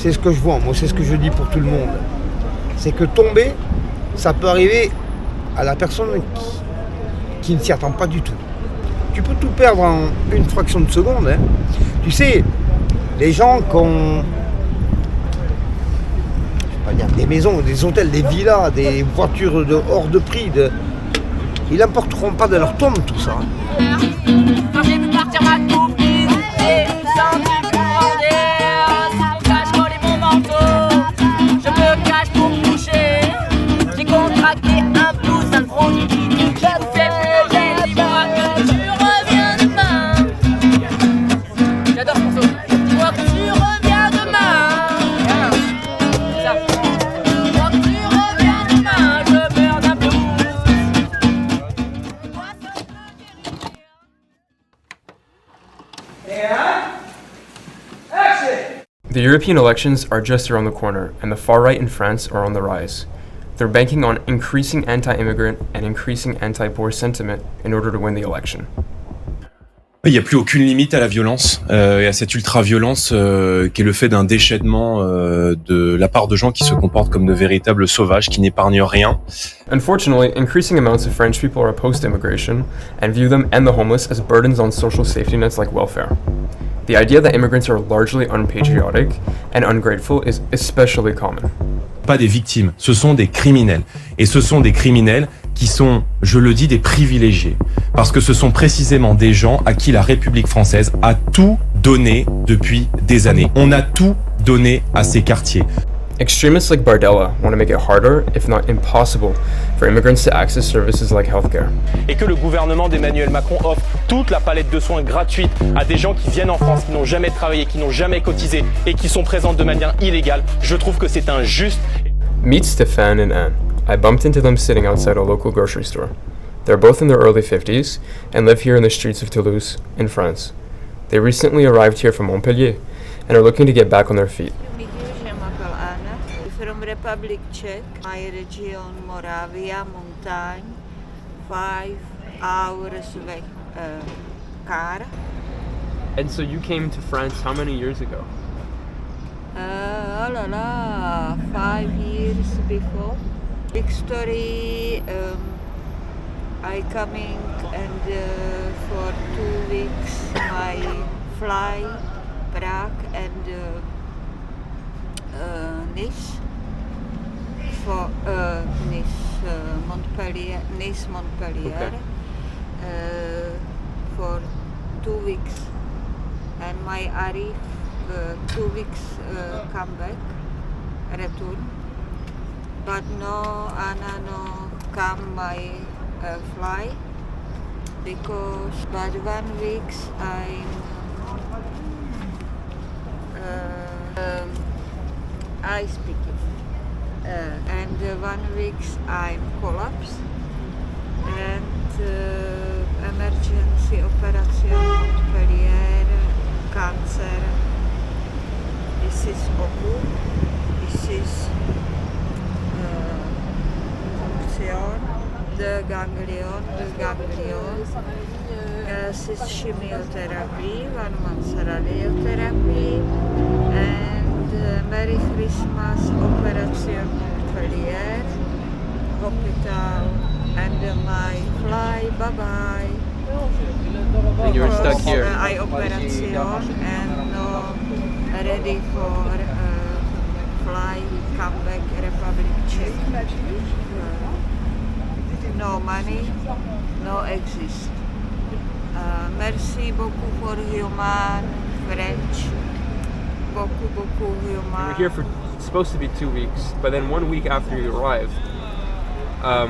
c'est ce que je vois, moi c'est ce que je dis pour tout le monde. C'est que tomber, ça peut arriver à la personne qui ne s'y attend pas du tout. Tu peux tout perdre en une fraction de seconde. Hein. Tu sais, les gens qui ont des maisons, des hôtels, des villas, des voitures hors de prix, ils n'importeront pas de leur tombe tout ça. Hein. Quand j'ai vu partir ma copine, j'ai senti le courant d'air. Sous cache coller mon manteau, je me cache pour me coucher. J'ai contracté un blues, un bronchite. Je me fais pleurer, dis-moi que tu reviens demain. J'adore ce morceau. Dis-moi que tu reviens demain. Ça. Dis-moi que tu reviens demain, je meurs d'un blues. The European elections are just around the corner, and the far right in France are on the rise. They're banking on increasing anti-immigrant and increasing anti-poor sentiment in order to win the election. Il n'y a plus aucune limite à la violence et à cette ultra-violence qui est le fait d'un déchaînement de la part de gens qui se comportent comme de véritables sauvages, qui n'épargnent rien. Unfortunately, increasing amounts of French people are opposed to immigration and view them and the homeless as burdens on social safety nets like welfare. The idea that immigrants are largely unpatriotic and ungrateful is especially common. Pas des victimes, ce sont des criminels. Et ce sont des criminels qui sont, je le dis, des privilégiés. Parce que ce sont précisément des gens à qui la République française a tout donné depuis des années. On a tout donné à ces quartiers. Extremists like Bardella want to make it harder, if not impossible, for immigrants to access services like healthcare. Et que le gouvernement d'Emmanuel Macron offre toute la palette de soins gratuite à des gens qui viennent en France, qui n'ont jamais travaillé, qui n'ont jamais cotisé et qui sont présents de manière illégale, je trouve que c'est injuste. Meet Stéphane and Anne. I bumped into them sitting outside a local grocery store. They're both in their early 50s and live here in the streets of Toulouse, in France. They recently arrived here from Montpellier and are looking to get back on their feet. From Republic Czech, my region Moravia, Montagne, 5 hours away, car. And so you came to France how many years ago? 5 years before. Big story, I coming and for 2 weeks I fly Prague and Nice. For Montpellier, Okay. For 2 weeks, and my arrive 2 weeks come back, return. But no, Anna no come my fly because but 1 week I speak it. And 1 week I'm collapse and emergency operation Montpellier, cancer. This is occur. This is function, the ganglion. This is chemotherapy, 1 month radiotherapy, and Merry Christmas operation Montpellier, hospital, and my fly, bye-bye. And you were stuck here? I operation and no ready for fly, come back Republic Czech. No money, no exist. Merci beaucoup for human, French. Beaucoup You were human. here for supposed to be 2 weeks, but then 1 week after you arrived, you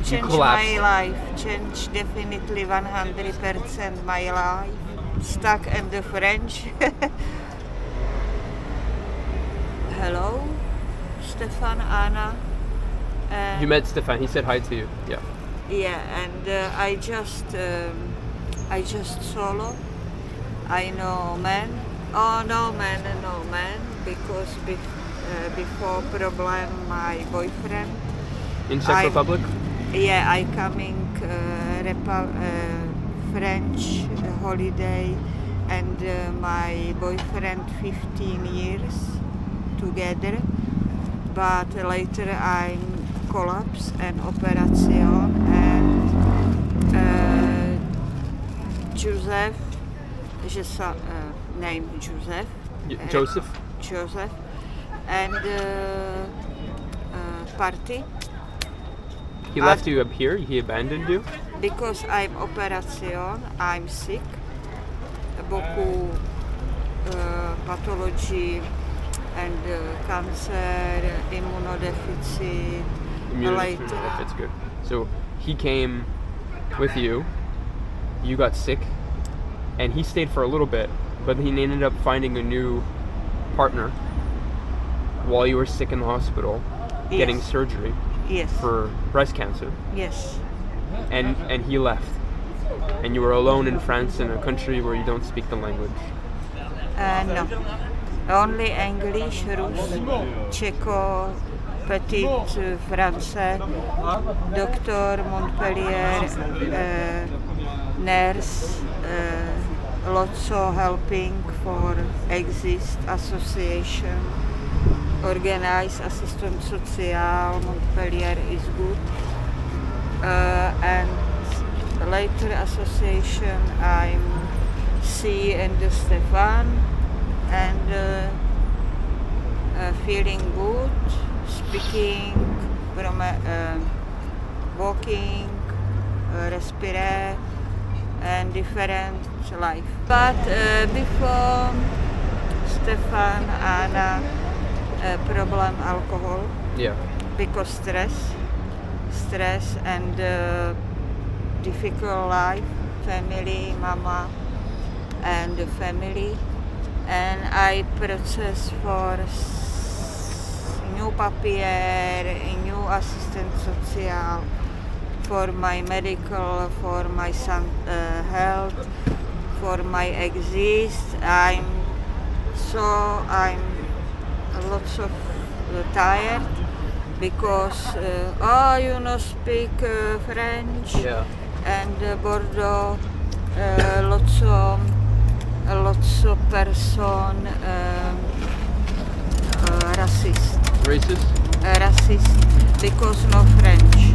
Change collapsed. my life, change definitely 100% my life. Stuck in the French. Hello, Stefan, Anna. You met Stéphane. He said hi to you. Yeah. Yeah, and I just solo. I know man. Oh no man, because before problem my boyfriend. In Czech Republic? Yeah, I coming French holiday, and my boyfriend 15 years together, but later I collapsed and operation, and Joseph, name Joseph. Joseph, and party. He left you up here? He abandoned you? Because I'm operation, I'm sick. Beaucoup pathology and cancer, immunodeficit. That's good. So he came with you, you got sick, and he stayed for a little bit, but he ended up finding a new partner while you were sick in the hospital, getting surgery for breast cancer. Yes. And he left. And you were alone in France, in a country where you don't speak the language. No. Only English, Russe, Czecho, Petit français, doctor, Montpellier, nurse, lots of helping for Exist Association, organize assistant social, Montpellier is good, and later association I'm see and Stefan, and feeling good, speaking, walking, respirate, and different life. But before Stefan, Anna, problem alcohol. Yeah. Because stress and difficult life, family, mama, and the family. And I process for new papier, new assistant social, for my medical, for my son health, for my exist. I'm lots of tired because you know speak French, and Bordeaux lots of person racist because no French,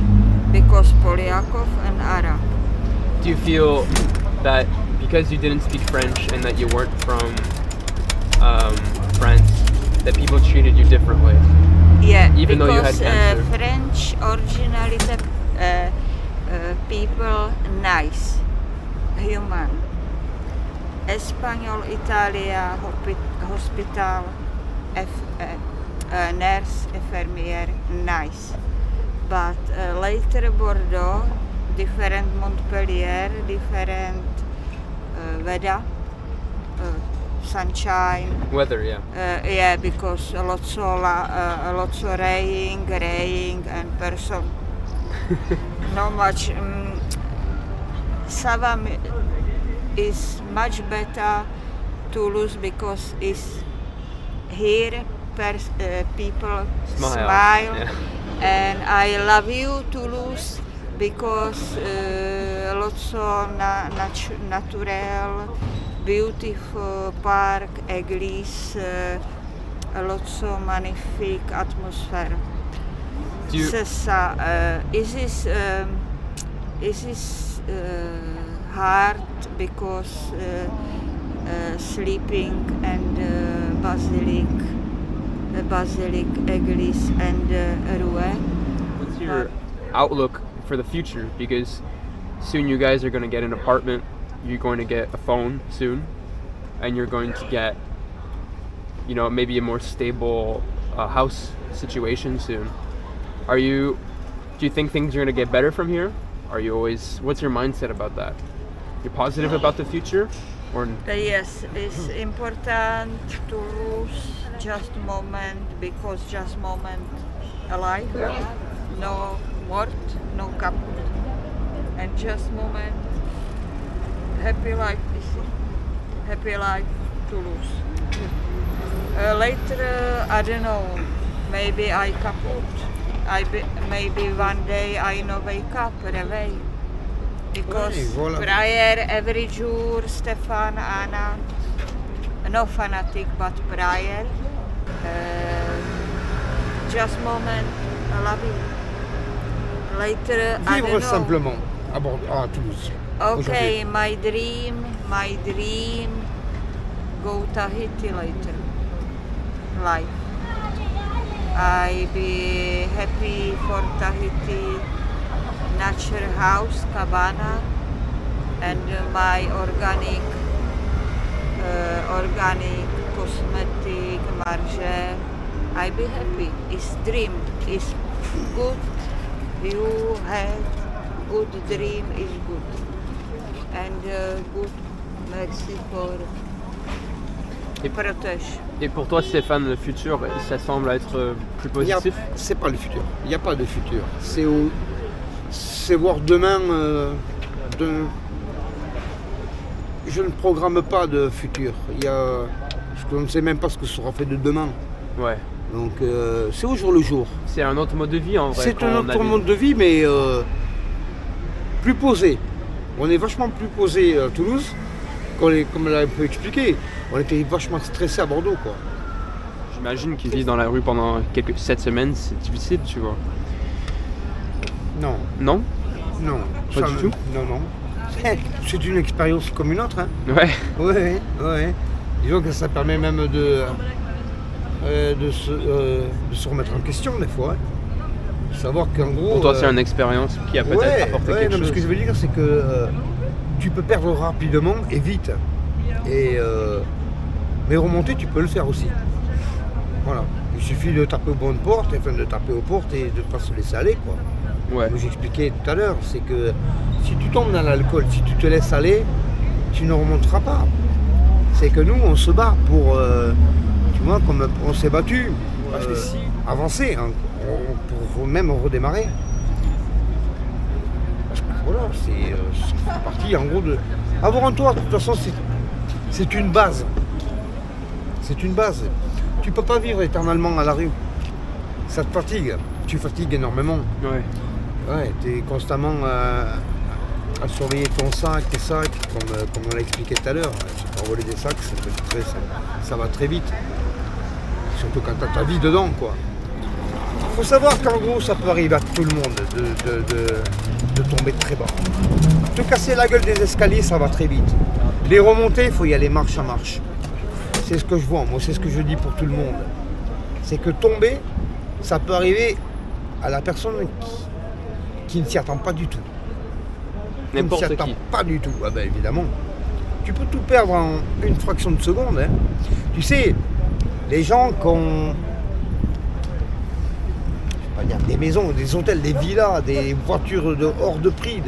because Polyakov and Arab. Do you feel that because you didn't speak French and that you weren't from France, that people treated you differently? Yeah, even though you had cancer. French originally people nice, human. Espanol, Italia, hospital, nurse, infirmier, nice. But later Bordeaux, different Montpellier, different weather, sunshine. Weather, yeah. Because lots of rain and person. Not much. Savam is much better Toulouse because it's here people smile. Yeah. And I love you Toulouse because lots of natural, beautiful park, église, lots of magnifique atmosphere. C'est ça. Is this hard because sleeping and basilic, église, and Rouen. What's your outlook for the future? Because soon you guys are going to get an apartment, you're going to get a phone soon, and you're going to get, maybe a more stable house situation soon. Do you think things are going to get better from here? What's your mindset about that? You're positive about the future? Or yes, it's important to lose just moment, because just moment alive, no mort, no kaput, and just moment happy life to lose. Later, I don't know, maybe I kaput. Maybe one day I no wake up, réveil. Because prayer every jour, Stefan, Anna, no fanatic but prayer. just moment, I love you. Later, I Vivre don't know. simplement à Toulouse. Okay, my dream, go Tahiti later. Life. I be happy for Tahiti, nature house, cabana, and my organic cosmetic, marge. I be happy. It's dream. It's good. You had good dream is good. And good. Merci for protège. Et pour toi, Stéphane, le futur, ça semble être plus positif? C'est pas le futur. Il n'y a pas de futur. C'est voir demain. Je ne programme pas de futur. Je ne sais même pas ce que sera fait de demain. Ouais. Donc c'est au jour le jour. C'est un autre mode de vie en vrai. C'est un autre mode de vie, mais plus posé. On est vachement plus posé à Toulouse, comme on l'a un peu expliqué. On était vachement stressé à Bordeaux, quoi. J'imagine qu'ils vivent dans la rue pendant 7 semaines, c'est difficile, tu vois. Non. Non? Non. Pas du tout? Non. C'est une expérience comme une autre, hein. Ouais. Ouais. Disons que ça permet même de se remettre en question des fois. Hein. Savoir qu'en gros. Pour toi, c'est une expérience qui a peut-être apporté quelque chose. Ce que je veux dire, c'est que tu peux perdre rapidement et vite. Mais remonter, tu peux le faire aussi. Voilà. Il suffit de taper aux bonnes portes, de taper aux portes et de ne pas se laisser aller, quoi. Ouais. Comme j'expliquais tout à l'heure, c'est que si tu tombes dans l'alcool, si tu te laisses aller, tu ne remonteras pas. C'est que nous, on se bat pour, tu vois, comme on s'est battu, avancer, hein, pour même redémarrer. Parce que voilà, c'est parti en gros de. Avoir un toit, de toute façon, c'est une base. C'est une base. Tu peux pas vivre éternellement à la rue. Ça te fatigue. Tu fatigues énormément. Ouais, tu es constamment à surveiller ton sac, tes sacs, comme on l'a expliqué tout à l'heure. Tu peux voler des sacs, ça va très vite. Surtout quand tu as ta vie dedans, quoi. Faut savoir qu'en gros, ça peut arriver à tout le monde de tomber très bas. Te casser la gueule des escaliers, ça va très vite. Les remontées, il faut y aller marche à marche. C'est ce que je vois, moi, c'est ce que je dis pour tout le monde. C'est que tomber, ça peut arriver à la personne qui ne s'y attend pas du tout. N'importe qui. Qui ne s'y attend pas du tout, ah ben, évidemment. Tu peux tout perdre en une fraction de seconde. Hein. Tu sais, les gens qui ont des maisons, des hôtels, des villas, des voitures hors de prix,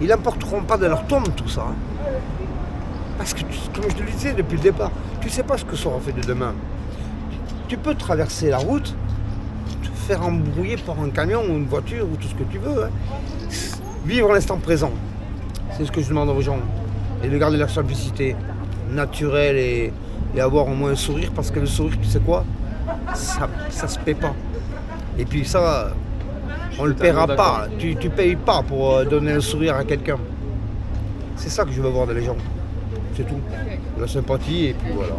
ils n'emporteront pas de leur tombe tout ça. Hein. Parce que, comme je te le disais depuis le départ, tu ne sais pas ce que sera fait de demain. Tu peux traverser la route, te faire embrouiller par un camion ou une voiture ou tout ce que tu veux. Hein. Vivre l'instant présent, c'est ce que je demande aux gens. Et de garder leur simplicité naturelle et avoir au moins un sourire, parce que le sourire, tu sais quoi, ça se paie pas. Et puis ça, on le paiera pas. Tu payes pas pour donner un sourire à quelqu'un. C'est ça que je veux voir dans les gens. C'est tout. La sympathie et puis voilà.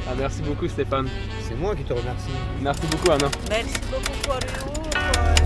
Ah, merci beaucoup Stéphane. C'est moi qui te remercie. Merci beaucoup Anna. Merci beaucoup for you.